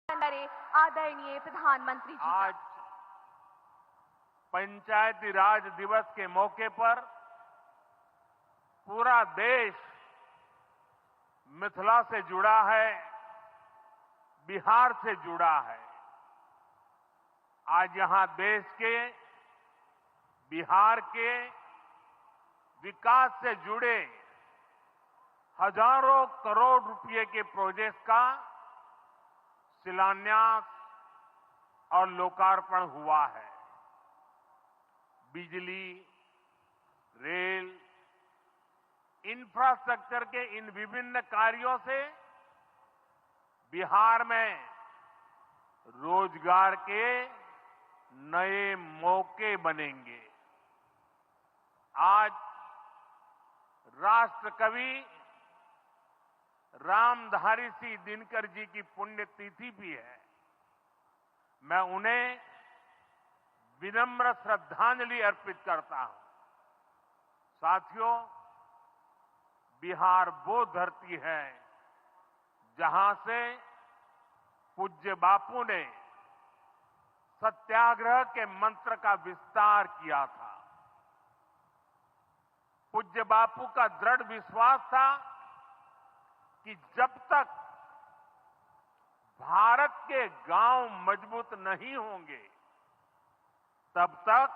आदरणीय प्रधानमंत्री जी का। आज पंचायती राज दिवस के मौके पर पूरा देश मिथिला से जुड़ा है, बिहार से जुड़ा है। आज यहां देश के, बिहार के विकास से जुड़े हजारों करोड़ रुपए के प्रोजेक्ट का शिलान्यास और लोकार्पण हुआ है। बिजली, रेल, इंफ्रास्ट्रक्चर के इन विभिन्न कार्यों से बिहार में रोजगार के नए मौके बनेंगे। आज राष्ट्र कवि रामधारी सिंह दिनकर जी की पुण्यतिथि भी है। मैं उन्हें विनम्र श्रद्धांजलि अर्पित करता हूं। साथियों, बिहार वो धरती है जहां से पूज्य बापू ने सत्याग्रह के मंत्र का विस्तार किया था। पूज्य बापू का दृढ़ विश्वास था कि जब तक भारत के गांव मजबूत नहीं होंगे, तब तक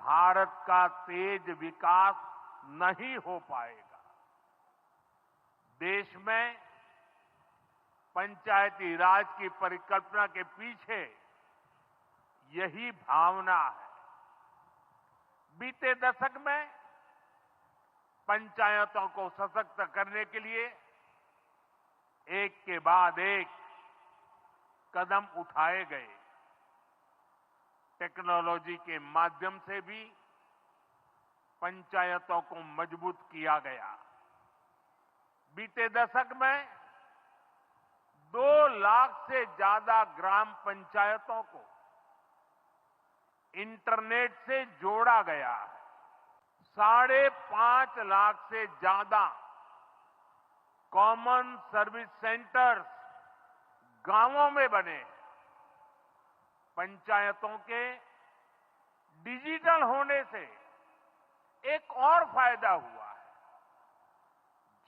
भारत का तेज विकास नहीं हो पाएगा। देश में पंचायती राज की परिकल्पना के पीछे यही भावना है। बीते दशक में पंचायतों को सशक्त करने के लिए एक के बाद एक कदम उठाए गए। टेक्नोलॉजी के माध्यम से भी पंचायतों को मजबूत किया गया। बीते दशक में 2 लाख से ज्यादा ग्राम पंचायतों को इंटरनेट से जोड़ा गया है। 5.5 लाख से ज्यादा कॉमन सर्विस सेंटर्स गांवों में बने। पंचायतों के डिजिटल होने से एक और फायदा हुआ है।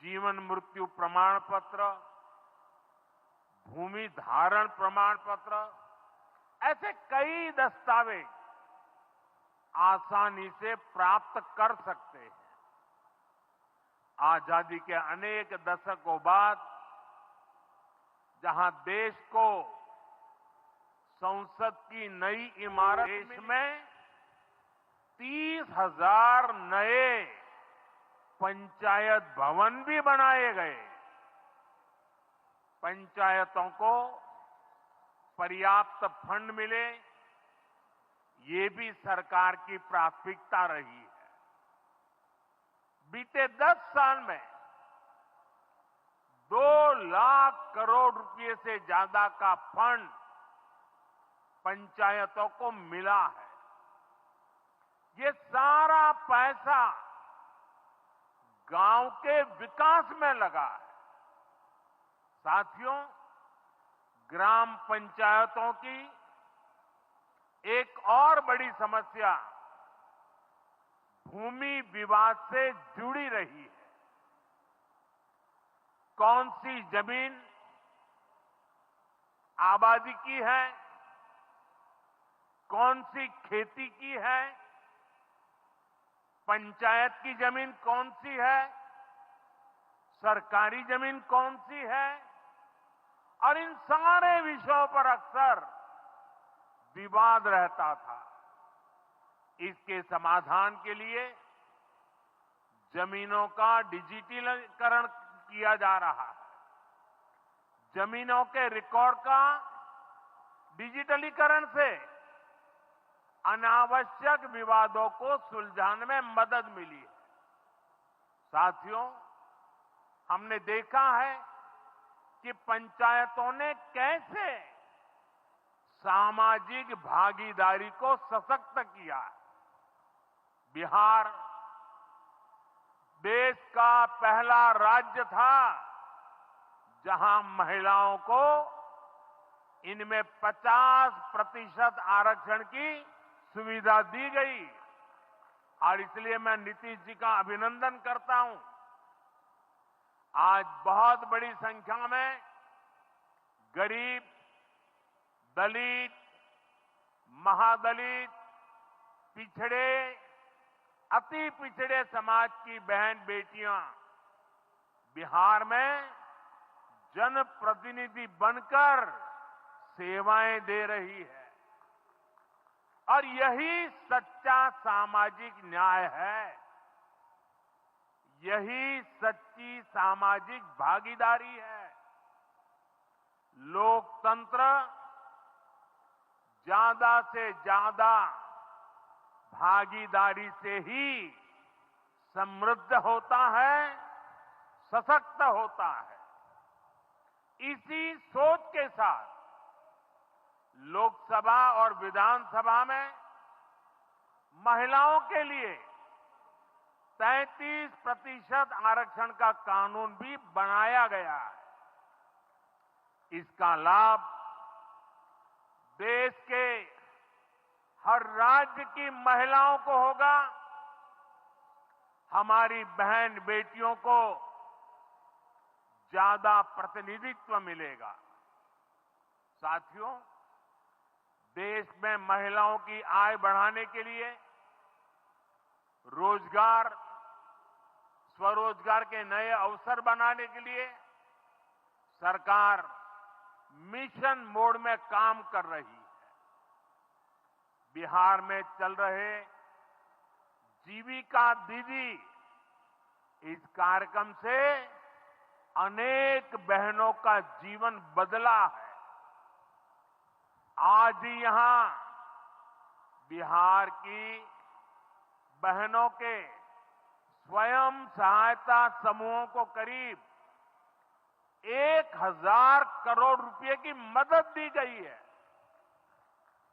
जीवन मृत्यु प्रमाण पत्र, भूमि धारण प्रमाण पत्र, ऐसे कई दस्तावेज आसानी से प्राप्त कर सकते हैं। आजादी के अनेक दशकों बाद जहां देश को संसद की नई इमारत, देश में 30,000 नए पंचायत भवन भी बनाए गए। पंचायतों को पर्याप्त फंड मिले, ये भी सरकार की प्राथमिकता रही है। बीते 10 साल में 2 लाख करोड़ रुपए से ज्यादा का फंड पंचायतों को मिला है। ये सारा पैसा गांव के विकास में लगा है। साथियों, ग्राम पंचायतों की एक और बड़ी समस्या भूमि विवाद से जुड़ी रही है। कौन सी जमीन आबादी की है, कौन सी खेती की है, पंचायत की जमीन कौन सी है, सरकारी जमीन कौन सी है, और इन सारे विषयों पर अक्सर विवाद रहता था। इसके समाधान के लिए जमीनों का डिजिटलीकरण किया जा रहा है। जमीनों के रिकॉर्ड का डिजिटलीकरण से अनावश्यक विवादों को सुलझाने में मदद मिली है। साथियों, हमने देखा है कि पंचायतों ने कैसे सामाजिक भागीदारी को सशक्त किया। बिहार देश का पहला राज्य था जहां महिलाओं को इनमें 50% आरक्षण की सुविधा दी गई और इसलिए मैं नीतीश जी का अभिनंदन करता हूं। आज बहुत बड़ी संख्या में गरीब, दलित, महादलित, पिछड़े, अति पिछड़े समाज की बहन बेटियां बिहार में जनप्रतिनिधि बनकर सेवाएं दे रही है और यही सच्चा सामाजिक न्याय है। यही सच्ची सामाजिक भागीदारी है। लोकतंत्र ज्यादा से ज्यादा भागीदारी से ही समृद्ध होता है, सशक्त होता है। इसी सोच के साथ लोकसभा और विधानसभा में महिलाओं के लिए 33% आरक्षण का कानून भी बनाया गया है। इसका लाभ देश के हर राज्य की महिलाओं को होगा। हमारी बहन बेटियों को ज्यादा प्रतिनिधित्व मिलेगा। साथियों, देश में महिलाओं की आय बढ़ाने के लिए रोजगार, स्वरोजगार के नए अवसर बनाने के लिए सरकार मिशन मोड में काम कर रही है। बिहार में चल रहे जीविका दीदी इस कार्यक्रम से अनेक बहनों का जीवन बदला है। आज ही यहां बिहार की बहनों के स्वयं सहायता समूहों को करीब 1000 करोड़ रुपए की मदद दी गई है।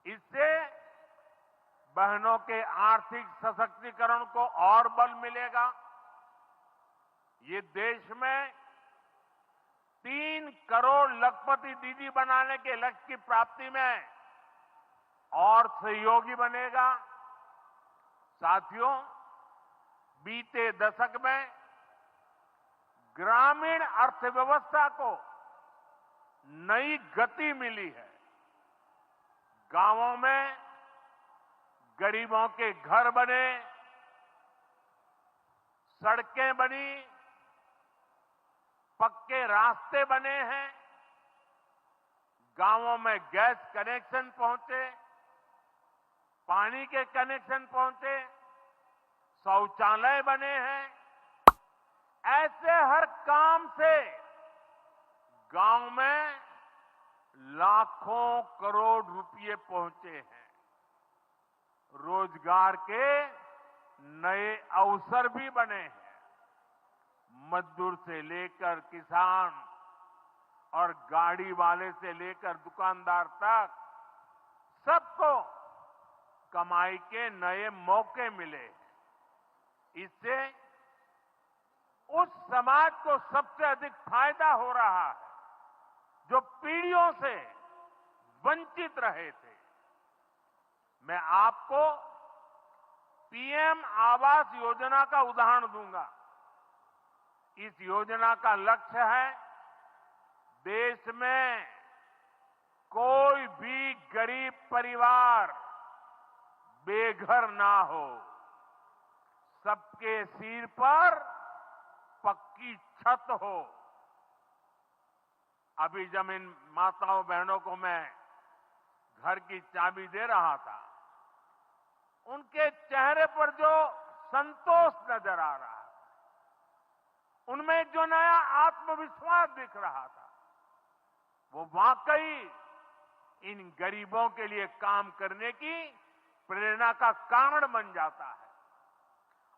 इससे बहनों के आर्थिक सशक्तिकरण को और बल मिलेगा। ये देश में 3 करोड़ लखपति दीदी बनाने के लक्ष्य की प्राप्ति में और सहयोगी बनेगा। साथियों, बीते दशक में ग्रामीण अर्थव्यवस्था को नई गति मिली है। गांवों में गरीबों के घर बने, सड़कें बनी, पक्के रास्ते बने हैं, गांवों में गैस कनेक्शन पहुंचे, पानी के कनेक्शन पहुंचे, शौचालय बने हैं। ऐसे हर काम से गांव में लाखों करोड़ रुपए पहुंचे हैं। रोजगार के नए अवसर भी बने हैं। मजदूर से लेकर किसान और गाड़ी वाले से लेकर दुकानदार तक सबको कमाई के नए मौके मिले। इससे उस समाज को सबसे अधिक फायदा हो रहा है जो पीढ़ियों से वंचित रहे थे। मैं आपको पीएम आवास योजना का उदाहरण दूंगा। इस योजना का लक्ष्य है देश में कोई भी गरीब परिवार बेघर ना हो, सबके सिर पर पक्की छत हो। अभी जब इन माताओं बहनों को मैं घर की चाबी दे रहा था, उनके चेहरे पर जो संतोष नजर आ रहा था, उनमें जो नया आत्मविश्वास दिख रहा था, वो वाकई इन गरीबों के लिए काम करने की प्रेरणा का कारण बन जाता है।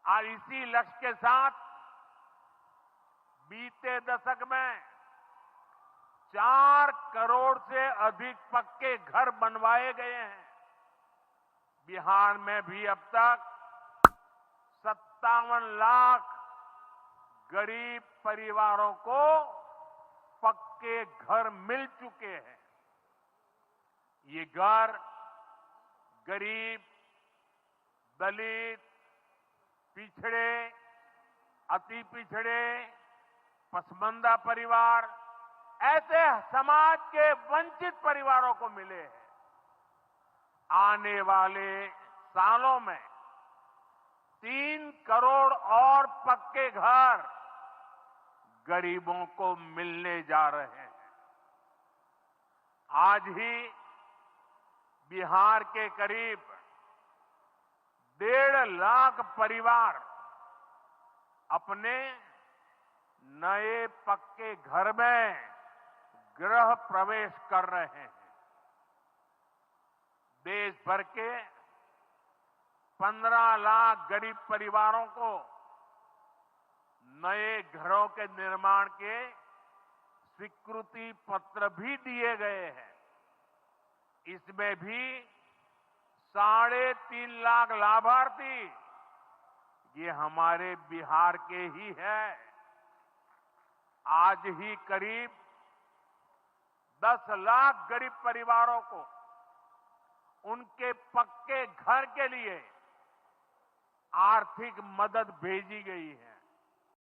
और इसी लक्ष्य के साथ बीते दशक में 4 करोड़ से अधिक पक्के घर बनवाए गए हैं। बिहार में भी अब तक 57 लाख गरीब परिवारों को पक्के घर मिल चुके हैं। ये घर गरीब, दलित, पिछड़े, अति पिछड़े, पसमानदा परिवार, ऐसे समाज के वंचित परिवारों को मिले हैं। आने वाले सालों में 3 करोड़ और पक्के घर गरीबों को मिलने जा रहे हैं। आज ही बिहार के करीब 1.5 लाख परिवार अपने नए पक्के घर में गृह प्रवेश कर रहे हैं। देश भर के 15 लाख गरीब परिवारों को नए घरों के निर्माण के स्वीकृति पत्र भी दिए गए हैं। इसमें भी 3.5 लाख लाभार्थी ये हमारे बिहार के ही हैं। आज ही करीब 10 लाख गरीब परिवारों को उनके पक्के घर के लिए आर्थिक मदद भेजी गई है।